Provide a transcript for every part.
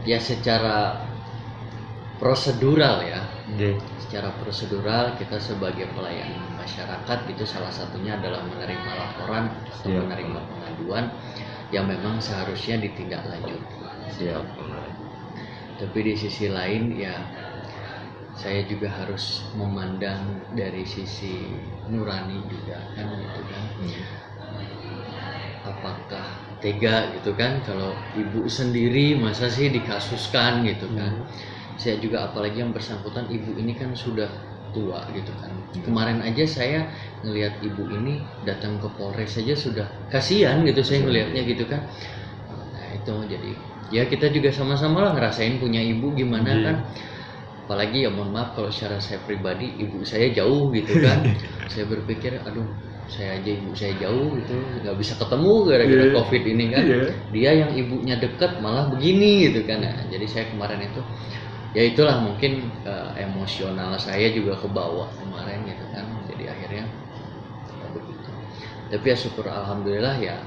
Ya secara prosedural ya. Nggih. Secara prosedural kita sebagai pelayan masyarakat itu salah satunya adalah menerima laporan atau Siap. menerima pengaduan yang memang seharusnya ditindaklanjuti. Siap. Tapi di sisi lain ya saya juga harus memandang dari sisi nurani juga kan gitu kan. Apakah tega gitu kan kalau ibu sendiri masa sih dikasuskan gitu kan. Saya juga apalagi yang bersangkutan ibu ini kan sudah tua gitu kan. Kemarin aja saya ngelihat ibu ini datang ke Polres saja sudah kasihan gitu saya ngelihatnya gitu kan. Nah itu jadi ya kita juga sama-sama lah ngerasain punya ibu gimana kan. Apalagi ya mohon maaf kalau secara saya pribadi ibu saya jauh gitu kan. Saya berpikir aduh saya aja ibu saya jauh gitu nggak bisa ketemu gara-gara COVID ini kan. Dia yang ibunya dekat malah begini gitu kan. Nah, jadi saya kemarin itu ya itulah mungkin emosional saya juga kebawa kemarin gitu kan. Jadi akhirnya ya begitu. Tapi ya syukur alhamdulillah ya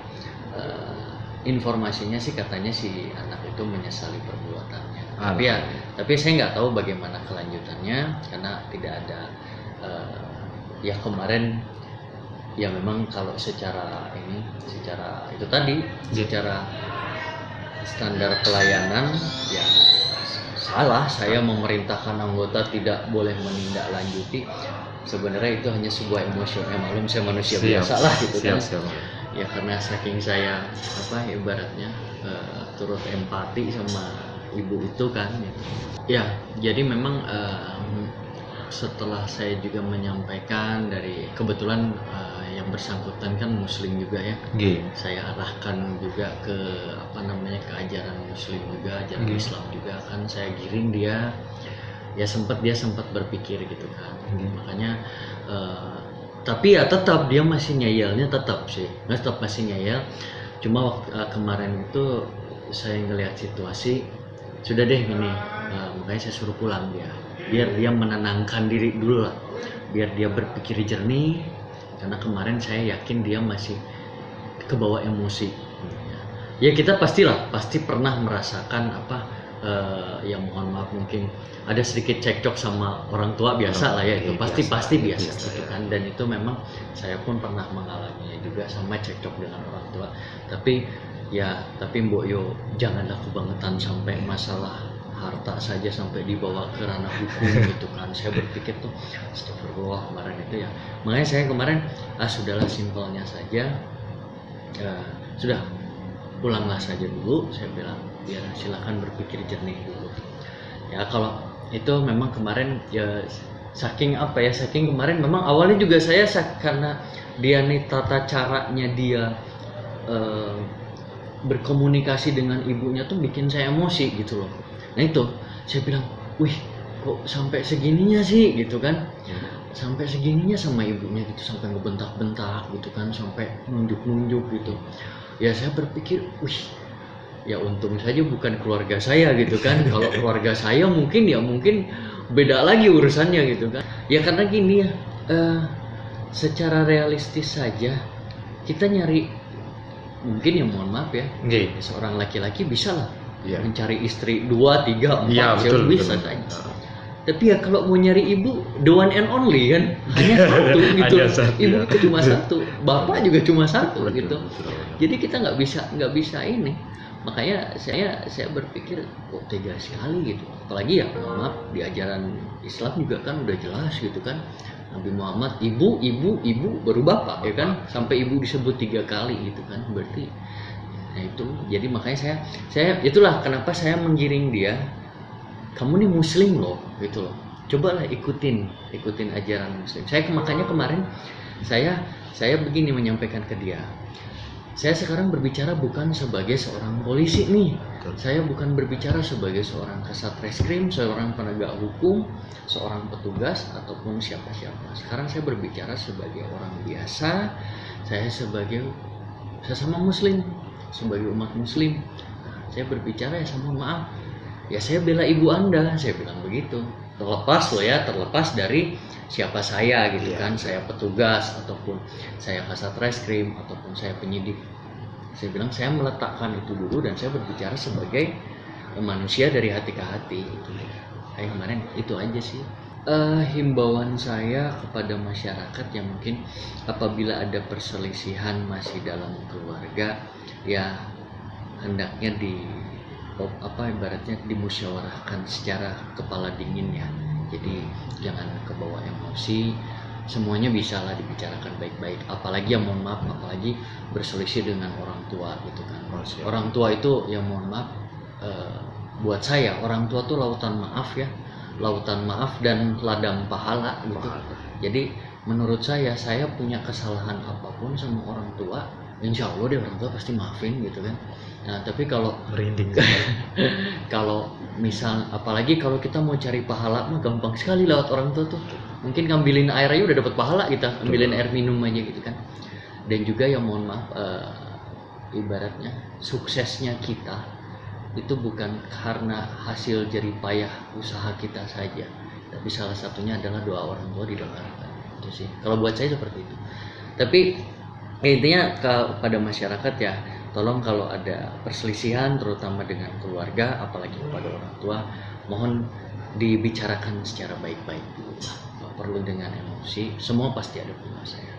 informasinya sih katanya si anak itu menyesali perbuatannya. Tapi saya nggak tahu bagaimana kelanjutannya karena tidak ada ya kemarin ya memang kalau secara itu tadi secara standar pelayanan ya salah saya memerintahkan anggota tidak boleh menindaklanjuti. Sebenarnya itu hanya sebuah emosi malum saya manusia biasa lah gitu kan. Ya karena saking saya ibaratnya turut empati sama ibu itu kan gitu. Ya jadi memang setelah saya juga menyampaikan dari kebetulan yang bersangkutan kan muslim juga ya. Saya arahkan juga ke ke ajaran muslim juga, ajaran Islam juga kan saya giring dia. Ya dia sempat berpikir gitu kan. Makanya tapi ya tetap dia masih ngeyelnya tetap masih ngeyel. Cuma waktu kemarin itu saya ngelihat situasi sudah deh gini, makanya saya suruh pulang dia biar dia menenangkan diri dulu lah, biar dia berpikir jernih karena kemarin saya yakin dia masih kebawa emosi. Ya kita pasti pernah merasakan ya mohon maaf mungkin ada sedikit cekcok sama orang tua biasa lah ya itu pasti biasa gitu kan, dan itu memang saya pun pernah mengalaminya juga sama cekcok dengan orang tua. Tapi Mbok Yo janganlah kebangetan sampai masalah harta saja sampai dibawa ke ranah hukum gitu kan. Saya berpikir tuh astagfirullah kemarin itu ya. Makanya saya kemarin sudahlah simpelnya saja, sudah pulanglah saja dulu saya bilang, biar silakan berpikir jernih dulu. Ya kalau itu memang kemarin ya saking kemarin memang awalnya juga saya karena dia nih tata caranya dia berkomunikasi dengan ibunya tuh bikin saya emosi gitu loh. Nah itu saya bilang, wih kok sampai segininya sih gitu kan, sampai segininya sama ibunya gitu, sampai ngebentak-bentak gitu kan, sampai nunjuk-nunjuk gitu. Ya saya berpikir, wih ya untung saja bukan keluarga saya gitu kan. Kalau keluarga saya mungkin beda lagi urusannya gitu kan. Ya karena gini ya, secara realistis saja kita nyari mungkin ya mohon maaf ya, seorang laki-laki bisa lah mencari istri 2, 3, 4 bisa saja. Tapi ya kalau mau nyari ibu the one and only kan hanya satu gitu. Ibu itu cuma satu, bapak juga cuma satu gitu. Jadi kita nggak bisa ini. Makanya saya berpikir kok tega sekali gitu. Apalagi ya maaf di ajaran Islam juga kan udah jelas gitu kan. Nabi Muhammad ibu baru bapak ya kan, sampai ibu disebut 3 kali gitu kan. Berarti nah itu jadi makanya saya itulah kenapa saya menggiring dia, kamu nih muslim loh gitu loh, cobalah ikutin ajaran muslim. Makanya kemarin saya begini menyampaikan ke dia, saya sekarang berbicara bukan sebagai seorang polisi nih. Saya bukan berbicara sebagai seorang kasat reskrim, seorang penegak hukum, seorang petugas ataupun siapa-siapa. Sekarang saya berbicara sebagai orang biasa. Saya sama muslim, sebagai umat muslim. Saya berbicara ya sama maaf. Ya saya bela ibu Anda, saya bilang begitu. Terlepas dari siapa saya gitu kan, saya petugas ataupun saya kasat reskrim ataupun saya penyidik. Saya bilang saya meletakkan itu dulu dan saya berbicara sebagai manusia dari hati ke hati gitu ya. Kayak kemarin itu aja sih. Himbauan saya kepada masyarakat yang mungkin apabila ada perselisihan masih dalam keluarga, ya hendaknya ibaratnya dimusyawarahkan secara kepala dingin ya. Jadi jangan kebawa emosi, semuanya bisa lah dibicarakan baik-baik. Apalagi yang mohon maaf, apalagi berselisih dengan orang tua gitu kan. Orang tua itu yang mohon maaf, buat saya orang tua tuh lautan maaf ya, lautan maaf dan ladang pahala gitu. Jadi menurut saya punya kesalahan apapun sama orang tua, insya Allah deh orang tua pasti maafin gitu kan. Nah tapi kalau merinding kalau misal apalagi kalau kita mau cari pahala mah gampang sekali lewat orang tua tuh. Mungkin ngambilin air aja udah dapat pahala, kita ambilin air minum aja gitu kan. Dan juga yang mohon maaf, ibaratnya suksesnya kita itu bukan karena hasil jerih payah usaha kita saja, tapi salah satunya adalah doa orang tua didengarkan. Itu sih kalau buat saya seperti itu. Tapi intinya kepada masyarakat ya, tolong kalau ada perselisihan terutama dengan keluarga apalagi kepada orang tua, mohon dibicarakan secara baik-baik dulu lah, nggak perlu dengan emosi, semua pasti ada penyelesaian.